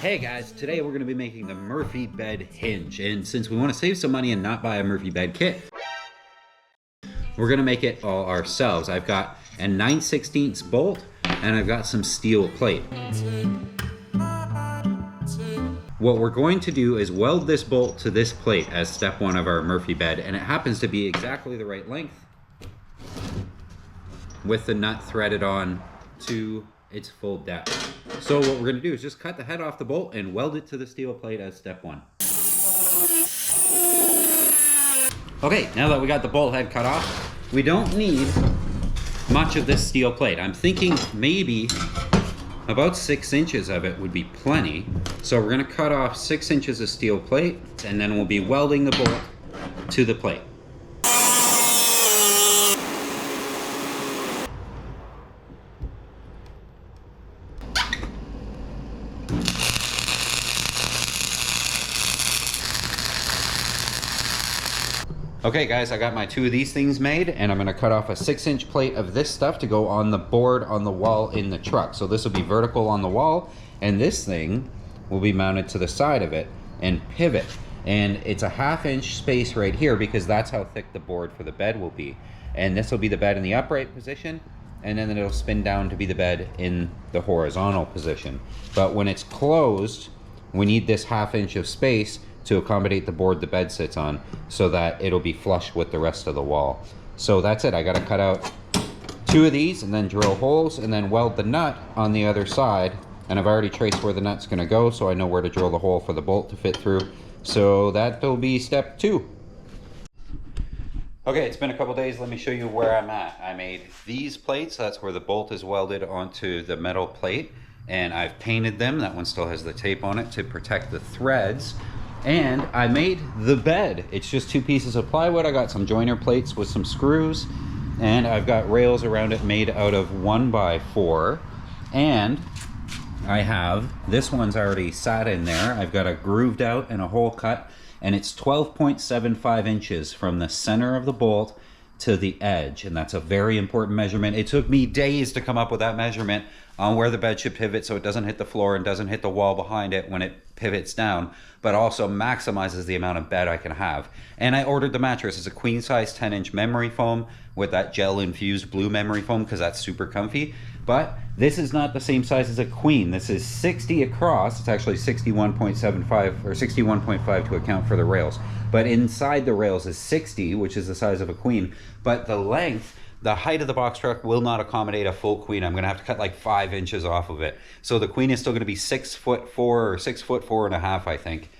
Hey guys, today we're going to be making the Murphy bed hinge, and since we want to save some money and not buy a Murphy bed kit, we're going to make it all ourselves. I've got a 9/16 bolt and I've got some steel plate. What we're going to do is weld this bolt to this plate as step one of our Murphy bed, and it happens to be exactly the right length with the nut threaded on to its full depth. So what we're going to do is just cut the head off the bolt and weld it to the steel plate as step one. Okay, now that we got the bolt head cut off, we don't need much of this steel plate. I'm thinking maybe about 6 inches of it would be plenty. So we're going to cut off 6 inches of steel plate, and then we'll be welding the bolt to the plate. Okay guys, I got my 2 of these things made, and I'm gonna cut off a 6-inch plate of this stuff to go on the board on the wall in the truck. So this will be vertical on the wall, and this thing will be mounted to the side of it and pivot. And it's a 1/2 inch space right here because that's how thick the board for the bed will be. And this will be the bed in the upright position, and then it'll spin down to be the bed in the horizontal position. But when it's closed, we need this 1/2 inch of space to accommodate the board the bed sits on so that it'll be flush with the rest of the wall. So that's it. I got to cut out 2 of these and then drill holes and then weld the nut on the other side. And I've already traced where the nut's going to go, so I know where to drill the hole for the bolt to fit through. So that will be step 2. Okay, it's been a couple days. Let me show you where I'm at. I made these plates. That's where the bolt is welded onto the metal plate, and I've painted them. That one still has the tape on it to protect the threads. And I made the bed. It's just 2 pieces of plywood. I got some joiner plates with some screws, and I've got rails around it made out of 1x4. And I have, this one's already sat in there. I've got a grooved out and a hole cut, and it's 12.75 inches from the center of the bolt to the edge, and that's a very important measurement. It took me days to come up with that measurement on where the bed should pivot so it doesn't hit the floor and doesn't hit the wall behind it when it pivots down, but also maximizes the amount of bed I can have. And I ordered the mattress. It's a queen size 10-inch memory foam with that gel infused blue memory foam because that's super comfy. But this is not the same size as a queen. This is 60 across. It's actually 61.75 or 61.5 to account for the rails. But inside the rails is 60, which is the size of a queen. But the length, the height of the box truck will not accommodate a full queen. I'm gonna have to cut like 5 inches off of it. So the queen is still gonna be 6'4" or 6'4.5", I think,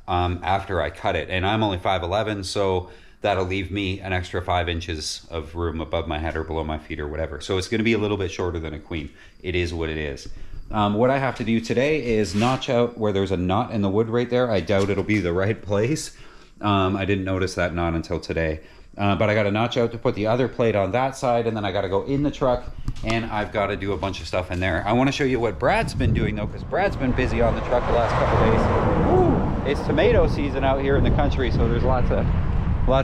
after I cut it. And I'm only 5'11", so that'll leave me an extra 5 inches of room above my head or below my feet or whatever. So it's gonna be a little bit shorter than a queen. It is what it is. What I have to do today is notch out where there's a knot in the wood right there. I doubt it'll be the right place. I didn't notice that knot until today. But I got to notch out to put the other plate on that side, and then I got to go in the truck, and I've got to do a bunch of stuff in there. I want to show you what Brad's been doing though, because Brad's been busy on the truck the last couple days. Woo! It's tomato season out here in the country, so there's lots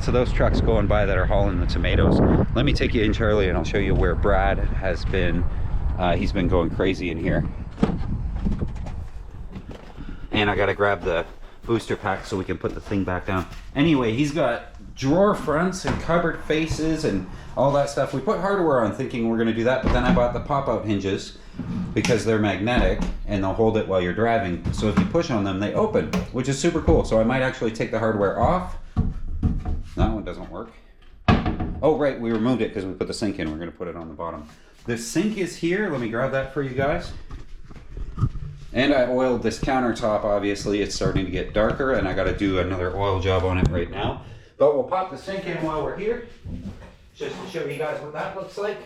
of those trucks going by that are hauling the tomatoes. Let me take you in, Charlie, and I'll show you where Brad has been. He's been going crazy in here. And I got to grab the booster pack so we can put the thing back down. Anyway, he's got drawer fronts and cupboard faces and all that stuff. We put hardware on thinking we're going to do that, but then I bought the pop-out hinges because they're magnetic and they'll hold it while you're driving. So if you push on them, they open, which is super cool. So I might actually take the hardware off. That one doesn't work. Oh, right, we removed it because we put the sink in. We're going to put it on the bottom. The sink is here. Let me grab that for you guys. And I oiled this countertop. Obviously, it's starting to get darker, and I got to do another oil job on it right now. But we'll pop the sink in while we're here, just to show you guys what that looks like.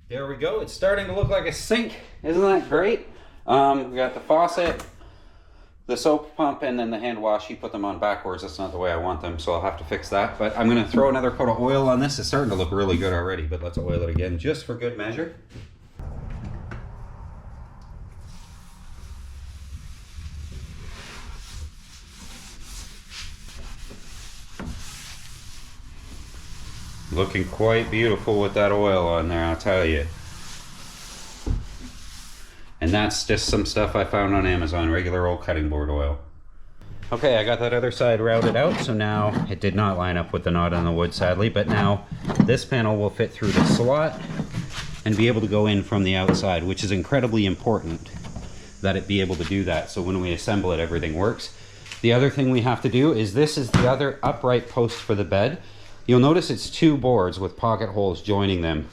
There we go. It's starting to look like a sink. Isn't that great? We got the faucet, the soap pump, and then the hand wash. He put them on backwards. That's not the way I want them, so I'll have to fix that. But I'm going to throw another coat of oil on this. It's starting to look really good already, but let's oil it again just for good measure. Looking quite beautiful with that oil on there, I'll tell you. And that's just some stuff I found on Amazon, regular old cutting board oil. Okay, I got that other side routed out, so now it did not line up with the knot on the wood, sadly, but now this panel will fit through the slot and be able to go in from the outside, which is incredibly important that it be able to do that, so when we assemble it, everything works. The other thing we have to do is this is the other upright post for the bed. You'll notice it's 2 boards with pocket holes joining them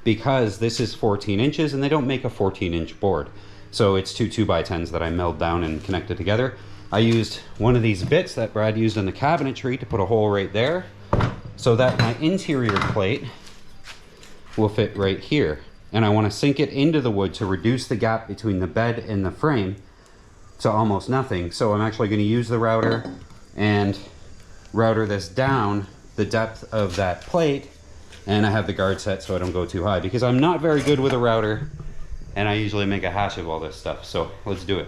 because this is 14 inches and they don't make a 14-inch board. So it's 2 2x10s that I milled down and connected together. I used one of these bits that Brad used in the cabinetry to put a hole right there so that my interior plate will fit right here. And I want to sink it into the wood to reduce the gap between the bed and the frame to almost nothing. So I'm actually going to use the router and router this down the depth of that plate, and I have the guard set so I don't go too high because I'm not very good with a router and I usually make a hash of all this stuff. So let's do it.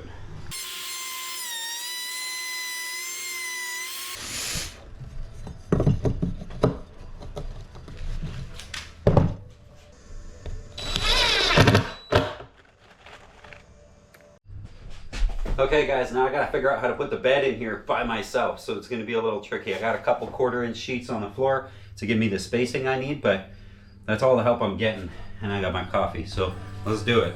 Okay guys, now I gotta figure out how to put the bed in here by myself, so it's gonna be a little tricky. I got a couple 1/4-inch sheets on the floor to give me the spacing I need, but that's all the help I'm getting, and I got my coffee, so let's do it.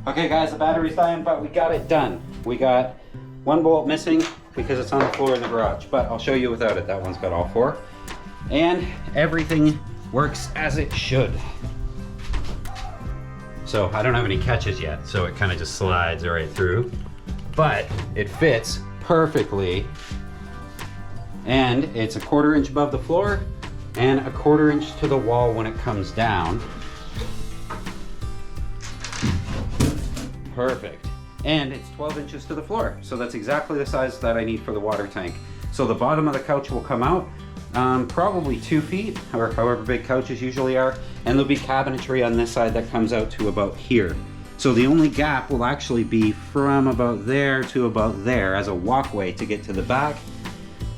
Okay guys, the battery's dying, but we got it done. We got 1 bolt missing because it's on the floor in the garage, but I'll show you without it. That one's got all 4. And everything works as it should. So I don't have any catches yet, so it kind of just slides right through, but it fits perfectly. And it's a 1/4 inch above the floor and a 1/4 inch to the wall when it comes down. Perfect. And it's 12 inches to the floor. So that's exactly the size that I need for the water tank. So the bottom of the couch will come out probably 2 feet or however big couches usually are. And there'll be cabinetry on this side that comes out to about here. So the only gap will actually be from about there to about there as a walkway to get to the back.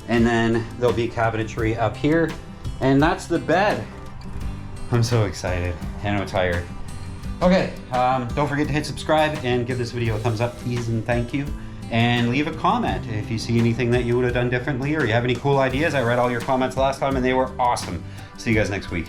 And then there'll be cabinetry up here. And that's the bed. I'm so excited and I'm tired. Okay, don't forget to hit subscribe and give this video a thumbs up, please, and thank you. And leave a comment if you see anything that you would have done differently or you have any cool ideas. I read all your comments last time and they were awesome. See you guys next week.